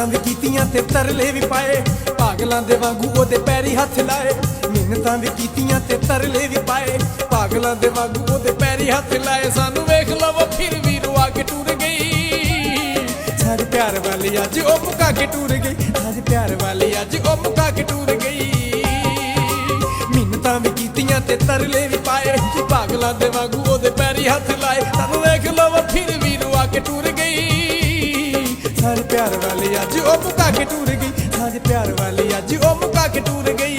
मिन्नतां भी कीतियां ते तरले भी पाए, पागलां दे वांगू ओदे पैरी हथ लाए। मिन्नतां भी कीतियां ते तरले भी पाए, पागलां दे वांगू ओदे पैरी हथ लाए। सानू वेख लवो फिर भी रुआ के टुर गई, साडे प्यार वाली अज ओ मुका के टुर गई, साडे प्यार वाली अज ओ मुका के टुर गई। मिन्नतां भी कीतियां ते तरले भी पाए, पागलां दे वांगू ओदे पैरी हथ लाए। सानू वेख लवो फिर भी रुआ के टुर गई, साडे प्यार वाली अज ओ मुका के टुर गई, साडे प्यार वाली अज ओ मुका के टुर गई।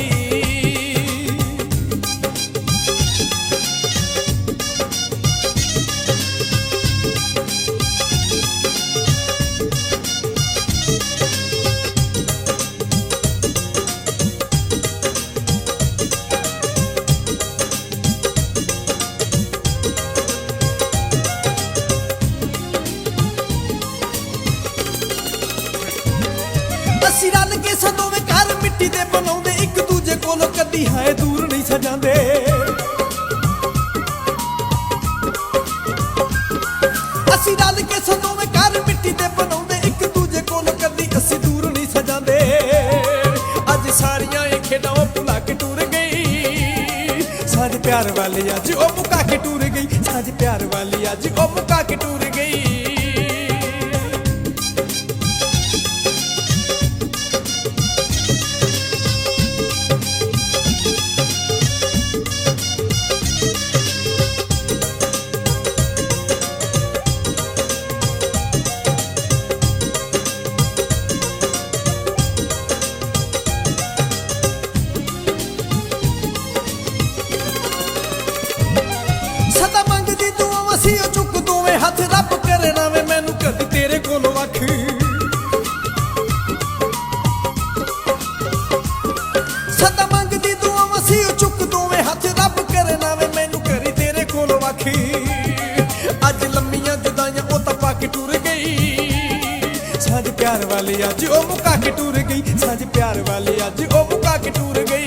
ਅਸੀਂ ਰਲ ਕੇ ਦੋਵੇਂ ਘਰ ਮਿੱਟੀ ਦੇ ਬਣਾਉਂਦੇ, ਇੱਕ ਦੂਜੇ ਕੋਲੋਂ ਕਦੀ ਹੈ ਦੂਰ ਨਹੀਂ ਸਜਾਂਦੇ। ਅਸੀਂ ਰਲ ਕੇ ਦੋਵੇਂ ਘਰ ਮਿੱਟੀ ਦੇ ਬਣਾਉਂਦੇ, ਇੱਕ ਦੂਜੇ ਕੋਲੋਂ ਕਦੀ ਅਸੀਂ ਦੂਰ ਨਹੀਂ ਸਜਾਂਦੇ। ਅੱਜ ਸਾਰੀਆਂ ਇਹ ਖੇਡਾਂ ਉਹ ਭੁਲਾ ਕੇ ਟੁਰ ਗਈ, ਸਾਡੇ ਪਿਆਰ ਵਾਲੀ ਅੱਜ ਉਹ ਮੁਕਾ ਕੇ ਟੁਰ ਗਈ, ਸਾਡੇ ਪਿਆਰ ਵਾਲੀ ਅੱਜ ਉਹ ਮੁਕਾ ਕੇ ਟੁਰ ਗਈ। सदा मंगदी तू असी चुक दोवें हथ, रब करे ना वे मैनू कदी तेरे कोलों अख। सदा मंगदी तू असी चुक दोवें हथ, रब करे ना वे मैनू करी तेरे कोलों अख। अज लम्मियां जुदाइयां ओ तपा के टुर गई, साडे प्यार वाली अज ओ मुका के टुर गई, साडे प्यार वाली अज ओ मुका के टुर गई।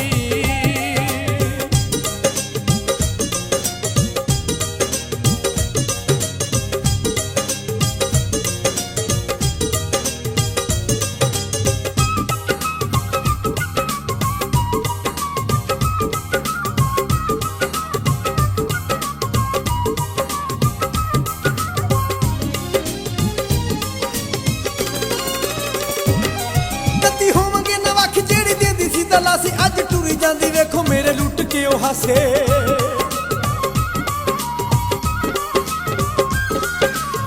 कदी होवांगे नवख जेड़ी देंदी सी दलासी, अज टुरी जांदी वेखो मेरे लुट के ओ हासे।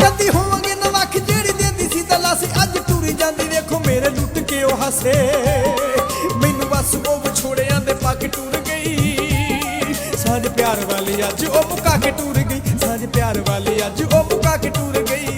कदी होवांगे नवख जेड़ी देंदी सी दलासी, अज टुरी जांदी वेखो मेरे लुट के ओ हासे। मैनू बस ओ विछोड़ियां दे पग टुर गई, साडे प्यार वाली अज ओ मुका के टुर गई, साडे प्यार वाली अज ओ मुका के टुर गई।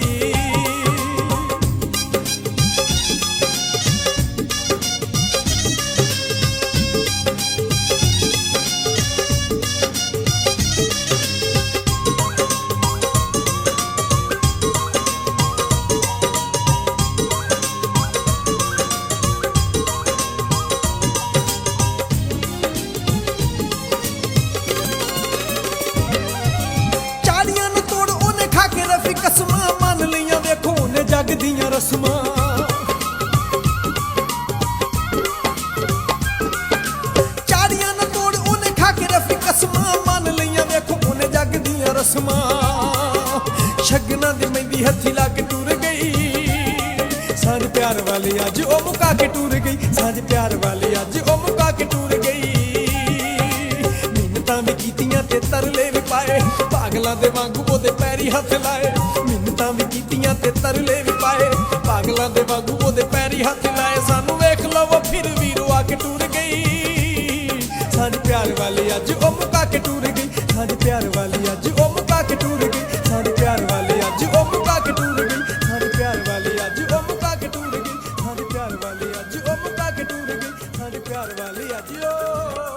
कसमां मन लियां वेखो ने जग दियां रस्मां, चाड़ियां न तोड़ ओने खा के रफी कसमां मन लियां वेखो ने जग दियां रस्मां। शगना दी मेहंदी हथी ला के टुर गई, साडे प्यार वाली अज ओ मुका के टुर गई, साडे प्यार वाली अज ओ मुका के टुर गई। मिन्नतां भी कीतियां ते तरले भी पाए, पागलां दे वांगू ओदे पैरी हथ लाए। मिन्नतां भी कीतियां ते तरले भी पाए, पागलां दे वांगू ओदे पैरी हथ लाए। सानू वेख लवो फिर भी रुआ के टुर गई, साडे प्यार वाली अज ओ मुका के टुर गई, साडे प्यार वाली अज ओ मुका के टुर गई, साडे प्यार वाली अज ओ मुका के टुर गई, साडे प्यार वाली अज ओ मुका के टुर गई, साडे प्यार वाली अज ओ मुका के टुर गई, साडे प्यार वाली अज ओ